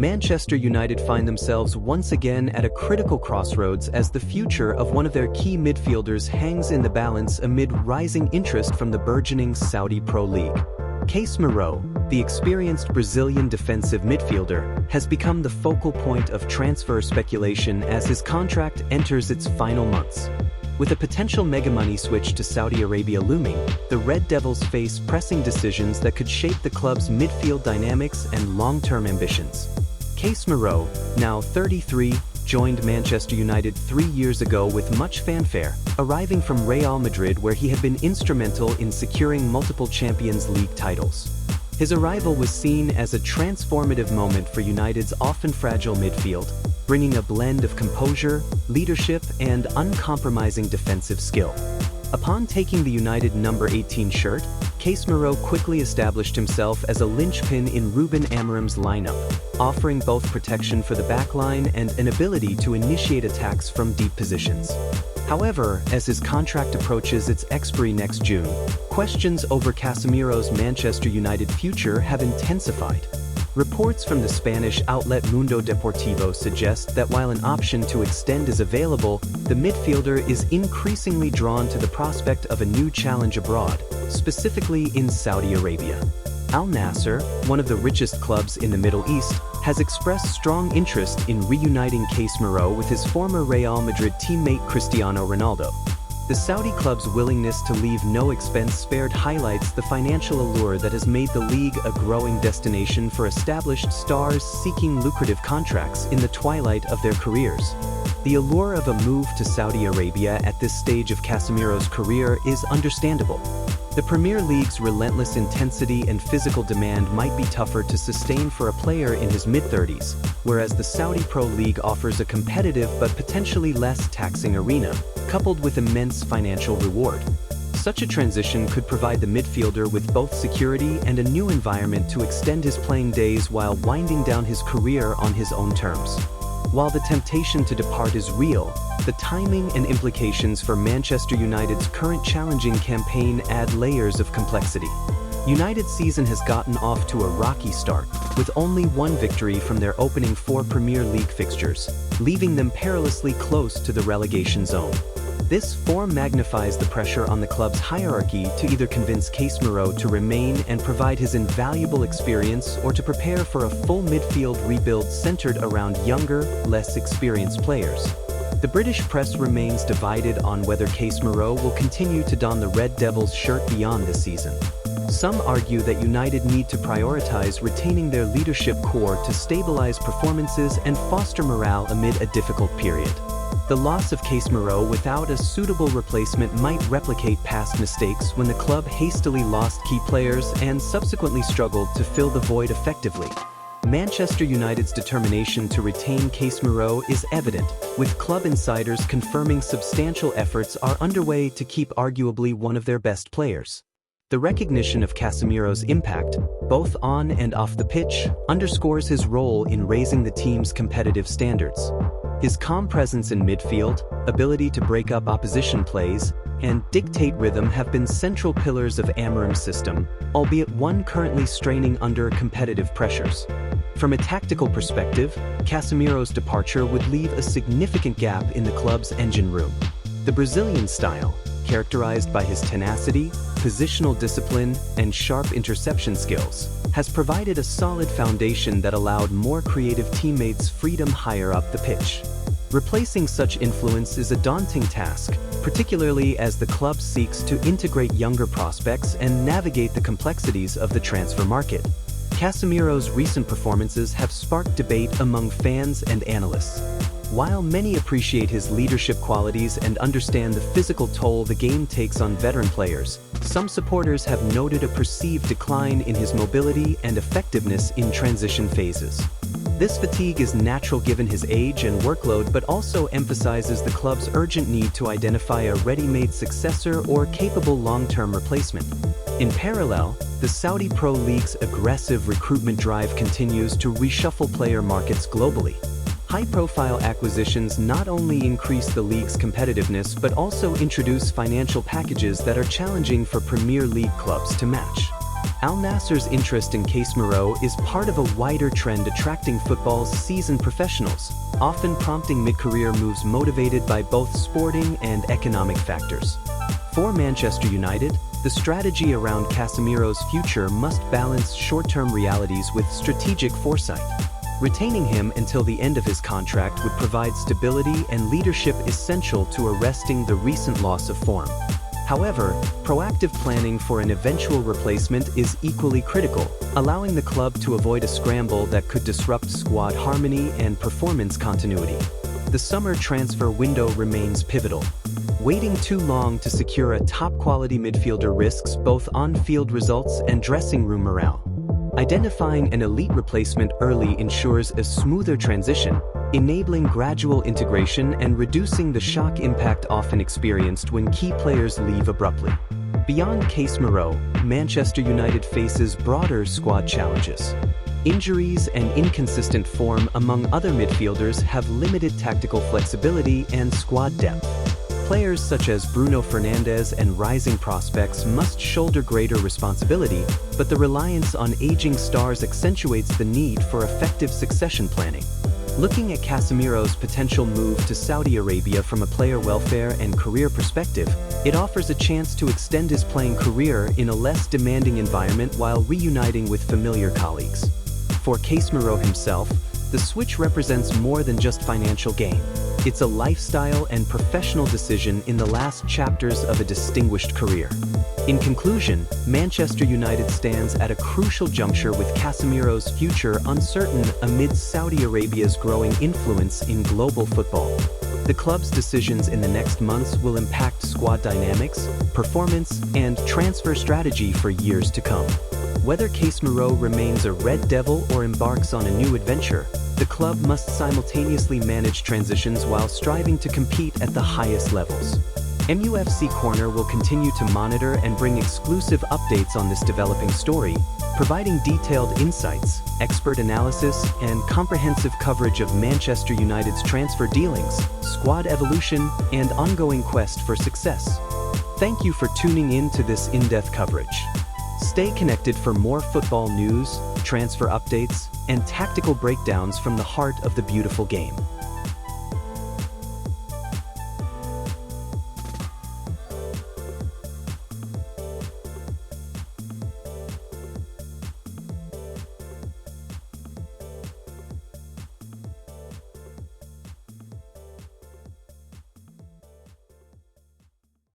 Manchester United find themselves once again at a critical crossroads as the future of one of their key midfielders hangs in the balance amid rising interest from the burgeoning Saudi Pro League. Casemiro, the experienced Brazilian defensive midfielder, has become the focal point of transfer speculation as his contract enters its final months. With a potential mega-money switch to Saudi Arabia looming, the Red Devils face pressing decisions that could shape the club's midfield dynamics and long-term ambitions. Casemiro, now 33, joined Manchester United 3 years ago with much fanfare, arriving from Real Madrid where he had been instrumental in securing multiple Champions League titles. His arrival was seen as a transformative moment for United's often fragile midfield, bringing a blend of composure, leadership, and uncompromising defensive skill. Upon taking the United number 18 shirt, Casemiro quickly established himself as a linchpin in Ruben Amorim's lineup, offering both protection for the backline and an ability to initiate attacks from deep positions. However, as his contract approaches its expiry next June, questions over Casemiro's Manchester United future have intensified. Reports from the Spanish outlet Mundo Deportivo suggest that while an option to extend is available, the midfielder is increasingly drawn to the prospect of a new challenge abroad, specifically in Saudi Arabia. Al-Nassr, one of the richest clubs in the Middle East, has expressed strong interest in reuniting Casemiro with his former Real Madrid teammate Cristiano Ronaldo. The Saudi club's willingness to leave no expense spared highlights the financial allure that has made the league a growing destination for established stars seeking lucrative contracts in the twilight of their careers. The allure of a move to Saudi Arabia at this stage of Casemiro's career is understandable. The Premier League's relentless intensity and physical demand might be tougher to sustain for a player in his mid-30s, whereas the Saudi Pro League offers a competitive but potentially less taxing arena, coupled with immense financial reward. Such a transition could provide the midfielder with both security and a new environment to extend his playing days while winding down his career on his own terms. While the temptation to depart is real, the timing and implications for Manchester United's current challenging campaign add layers of complexity. United's season has gotten off to a rocky start, with only one victory from their opening 4 Premier League fixtures, leaving them perilously close to the relegation zone. This form magnifies the pressure on the club's hierarchy to either convince Casemiro to remain and provide his invaluable experience or to prepare for a full midfield rebuild centered around younger, less experienced players. The British press remains divided on whether Casemiro will continue to don the Red Devils shirt beyond this season. Some argue that United need to prioritize retaining their leadership core to stabilize performances and foster morale amid a difficult period. The loss of Casemiro without a suitable replacement might replicate past mistakes when the club hastily lost key players and subsequently struggled to fill the void effectively. Manchester United's determination to retain Casemiro is evident, with club insiders confirming substantial efforts are underway to keep arguably one of their best players. The recognition of Casemiro's impact, both on and off the pitch, underscores his role in raising the team's competitive standards. His calm presence in midfield, ability to break up opposition plays, and dictate rhythm have been central pillars of Amorim's system, albeit one currently straining under competitive pressures. From a tactical perspective, Casemiro's departure would leave a significant gap in the club's engine room. The Brazilian style, characterized by his tenacity, positional discipline, and sharp interception skills, has provided a solid foundation that allowed more creative teammates freedom higher up the pitch. Replacing such influence is a daunting task, particularly as the club seeks to integrate younger prospects and navigate the complexities of the transfer market. Casemiro's recent performances have sparked debate among fans and analysts. While many appreciate his leadership qualities and understand the physical toll the game takes on veteran players, some supporters have noted a perceived decline in his mobility and effectiveness in transition phases. This fatigue is natural given his age and workload, but also emphasizes the club's urgent need to identify a ready-made successor or capable long-term replacement. In parallel, the Saudi Pro League's aggressive recruitment drive continues to reshuffle player markets globally. High-profile acquisitions not only increase the league's competitiveness but also introduce financial packages that are challenging for Premier League clubs to match. Al-Nassr's interest in Casemiro is part of a wider trend attracting football's seasoned professionals, often prompting mid-career moves motivated by both sporting and economic factors. For Manchester United, the strategy around Casemiro's future must balance short-term realities with strategic foresight. Retaining him until the end of his contract would provide stability and leadership essential to arresting the recent loss of form. However, proactive planning for an eventual replacement is equally critical, allowing the club to avoid a scramble that could disrupt squad harmony and performance continuity. The summer transfer window remains pivotal. Waiting too long to secure a top-quality midfielder risks both on-field results and dressing room morale. Identifying an elite replacement early ensures a smoother transition, enabling gradual integration and reducing the shock impact often experienced when key players leave abruptly. Beyond Casemiro, Manchester United faces broader squad challenges. Injuries and inconsistent form among other midfielders have limited tactical flexibility and squad depth. Players such as Bruno Fernandes and rising prospects must shoulder greater responsibility, but the reliance on aging stars accentuates the need for effective succession planning. Looking at Casemiro's potential move to Saudi Arabia from a player welfare and career perspective, it offers a chance to extend his playing career in a less demanding environment while reuniting with familiar colleagues. For Casemiro himself, the switch represents more than just financial gain. It's a lifestyle and professional decision in the last chapters of a distinguished career. In conclusion, Manchester United stands at a crucial juncture with Casemiro's future uncertain amid Saudi Arabia's growing influence in global football. The club's decisions in the next months will impact squad dynamics, performance, and transfer strategy for years to come. Whether Casemiro remains a Red Devil or embarks on a new adventure, the club must simultaneously manage transitions while striving to compete at the highest levels. MUFC Corner will continue to monitor and bring exclusive updates on this developing story, providing detailed insights, expert analysis, and comprehensive coverage of Manchester United's transfer dealings, squad evolution, and ongoing quest for success. Thank you for tuning in to this in-depth coverage. Stay connected for more football news, transfer updates, and tactical breakdowns from the heart of the beautiful game.